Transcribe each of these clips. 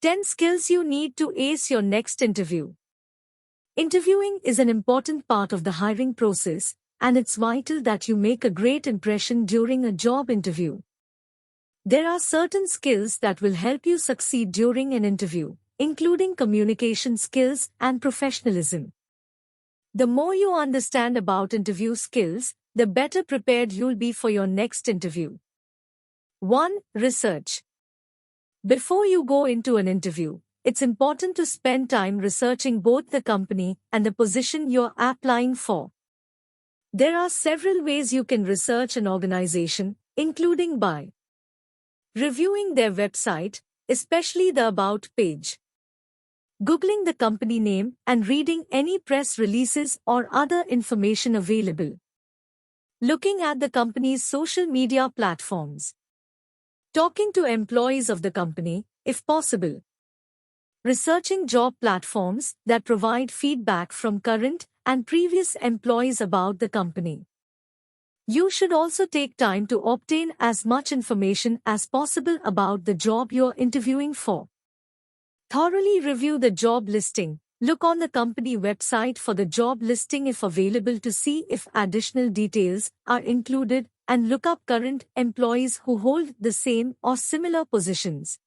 10 skills you need to ace your next interview. Interviewing is an important part of the hiring process, and it's vital that you make a great impression during a job interview. There are certain skills that will help you succeed during an interview, including communication skills and professionalism. The more you understand about interview skills, the better prepared you'll be for your next interview. 1. Research. Before you go into an interview, it's important to spend time researching both the company and the position you're applying for. There are several ways you can research an organization, including by reviewing their website, especially the About page, Googling the company name and reading any press releases or other information available, looking at the company's social media platforms, talking to employees of the company, if possible, researching job platforms that provide feedback from current and previous employees about the company. You should also take time to obtain as much information as possible about the job you're interviewing for. Thoroughly review the job listing. Look on the company website for the job listing if available to see if additional details are included, and look up current employees who hold the same or similar positions.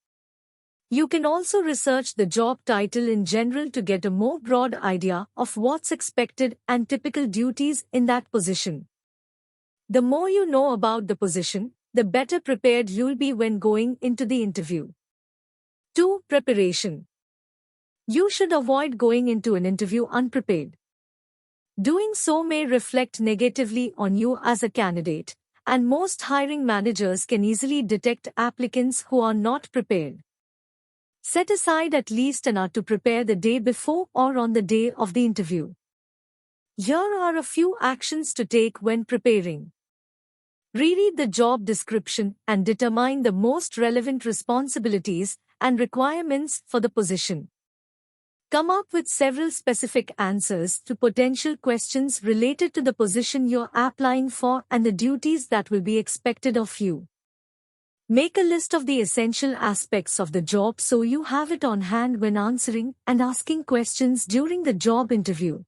You can also research the job title in general to get a more broad idea of what's expected and typical duties in that position. The more you know about the position, the better prepared you'll be when going into the interview. 2. Preparation. You should avoid going into an interview unprepared. Doing so may reflect negatively on you as a candidate, and most hiring managers can easily detect applicants who are not prepared. Set aside at least an hour to prepare the day before or on the day of the interview. Here are a few actions to take when preparing. Reread the job description and determine the most relevant responsibilities and requirements for the position. Come up with several specific answers to potential questions related to the position you're applying for and the duties that will be expected of you. Make a list of the essential aspects of the job so you have it on hand when answering and asking questions during the job interview.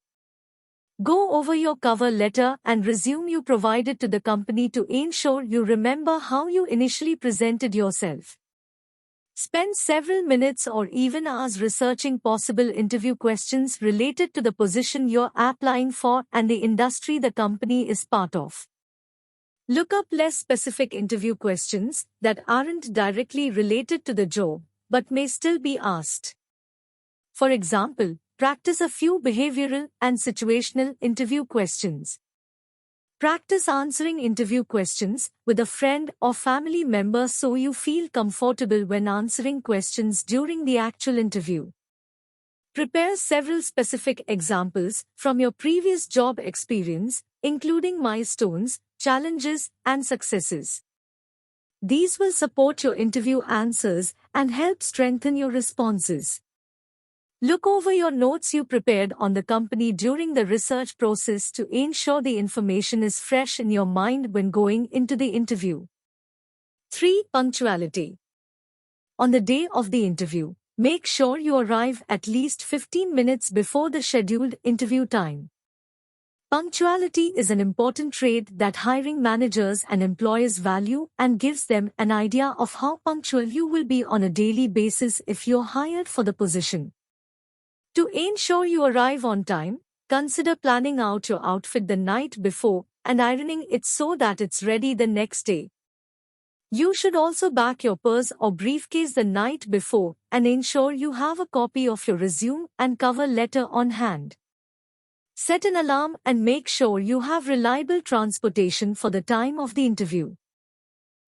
Go over your cover letter and resume you provided to the company to ensure you remember how you initially presented yourself. Spend several minutes or even hours researching possible interview questions related to the position you're applying for and the industry the company is part of. Look up less specific interview questions that aren't directly related to the job, but may still be asked. For example, practice a few behavioral and situational interview questions. Practice answering interview questions with a friend or family member so you feel comfortable when answering questions during the actual interview. Prepare several specific examples from your previous job experience, including milestones, challenges, and successes. These will support your interview answers and help strengthen your responses. Look over your notes you prepared on the company during the research process to ensure the information is fresh in your mind when going into the interview. 3. Punctuality. On the day of the interview, make sure you arrive at least 15 minutes before the scheduled interview time. Punctuality is an important trait that hiring managers and employers value and gives them an idea of how punctual you will be on a daily basis if you're hired for the position. To ensure you arrive on time, consider planning out your outfit the night before and ironing it so that it's ready the next day. You should also pack your purse or briefcase the night before and ensure you have a copy of your resume and cover letter on hand. Set an alarm and make sure you have reliable transportation for the time of the interview.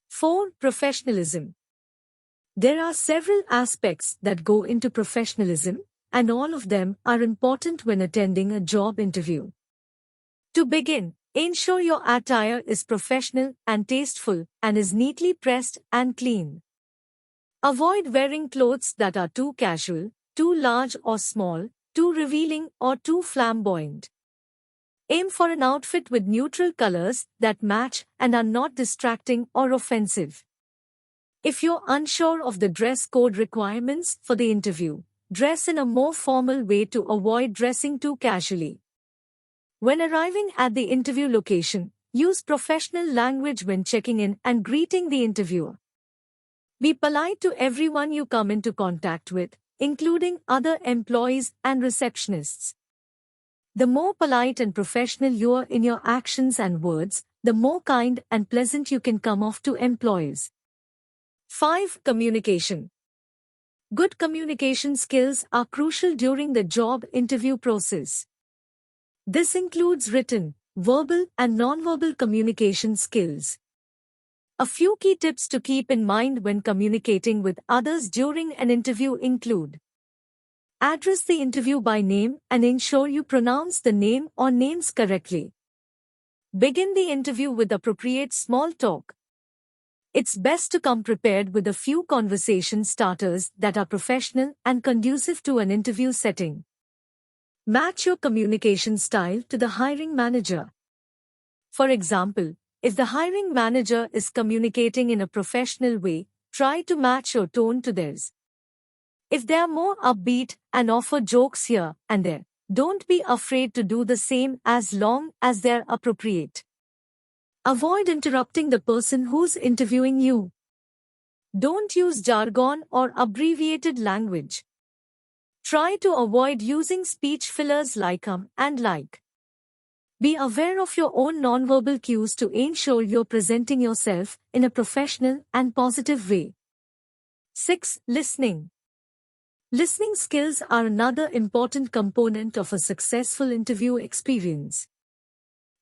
4. Professionalism. There are several aspects that go into professionalism, and all of them are important when attending a job interview. To begin, ensure your attire is professional and tasteful and is neatly pressed and clean. Avoid wearing clothes that are too casual, too large or small, too revealing or too flamboyant. Aim for an outfit with neutral colors that match and are not distracting or offensive. If you're unsure of the dress code requirements for the interview, dress in a more formal way to avoid dressing too casually. When arriving at the interview location, use professional language when checking in and greeting the interviewer. Be polite to everyone you come into contact with, including other employees and receptionists. The more polite and professional you are in your actions and words, the more kind and pleasant you can come off to employees. 5. Communication. Good communication skills are crucial during the job interview process. This includes written, verbal, and nonverbal communication skills. A few key tips to keep in mind when communicating with others during an interview include: address the interview by name and ensure you pronounce the name or names correctly. Begin the interview with appropriate small talk. It's best to come prepared with a few conversation starters that are professional and conducive to an interview setting. Match your communication style to the hiring manager. For example, if the hiring manager is communicating in a professional way, try to match your tone to theirs. If they are more upbeat and offer jokes here and there, don't be afraid to do the same as long as they're appropriate. Avoid interrupting the person who's interviewing you. Don't use jargon or abbreviated language. Try to avoid using speech fillers like and like. Be aware of your own nonverbal cues to ensure you're presenting yourself in a professional and positive way. 6. Listening. Listening skills are another important component of a successful interview experience.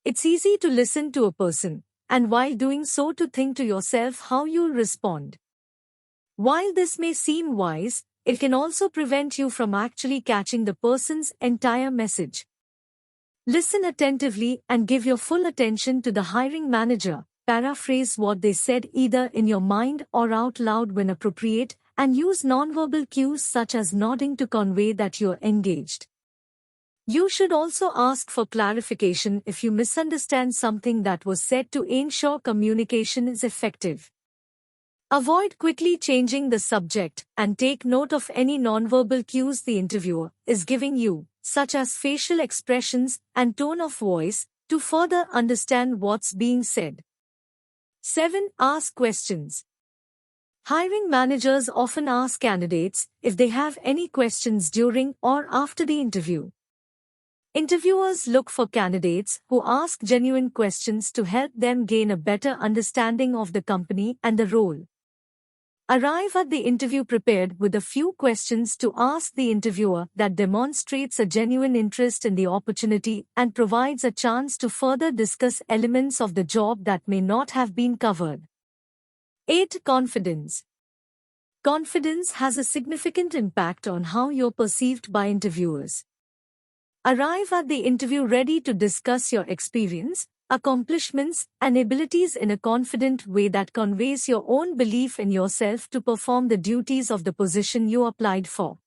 It's easy to listen to a person, and while doing so to think to yourself how you'll respond. While this may seem wise, it can also prevent you from actually catching the person's entire message. Listen attentively and give your full attention to the hiring manager. Paraphrase what they said either in your mind or out loud when appropriate, and use nonverbal cues such as nodding to convey that you're engaged. You should also ask for clarification if you misunderstand something that was said to ensure communication is effective. Avoid quickly changing the subject and take note of any nonverbal cues the interviewer is giving you, such as facial expressions and tone of voice, to further understand what's being said. 7. Ask questions. Hiring managers often ask candidates if they have any questions during or after the interview. Interviewers look for candidates who ask genuine questions to help them gain a better understanding of the company and the role. Arrive at the interview prepared with a few questions to ask the interviewer that demonstrates a genuine interest in the opportunity and provides a chance to further discuss elements of the job that may not have been covered. 8. Confidence. Confidence has a significant impact on how you're perceived by interviewers. Arrive at the interview ready to discuss your experience, accomplishments, and abilities in a confident way that conveys your own belief in yourself to perform the duties of the position you applied for.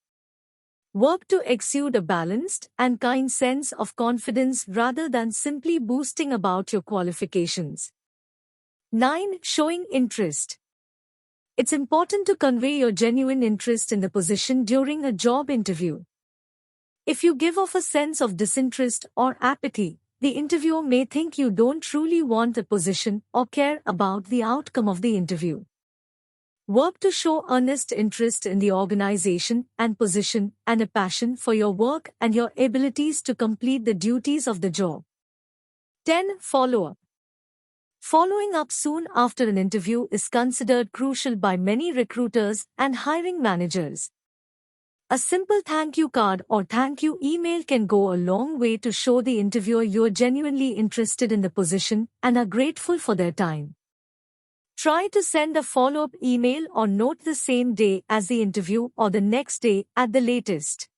Work to exude a balanced and kind sense of confidence rather than simply boasting about your qualifications. 9. Showing interest. It's important to convey your genuine interest in the position during a job interview. If you give off a sense of disinterest or apathy, the interviewer may think you don't truly want a position or care about the outcome of the interview. Work to show earnest interest in the organization and position and a passion for your work and your abilities to complete the duties of the job. 10. Follow-up. Following up soon after an interview is considered crucial by many recruiters and hiring managers. A simple thank you card or thank you email can go a long way to show the interviewer you're genuinely interested in the position and are grateful for their time. Try to send a follow-up email or note the same day as the interview or the next day at the latest.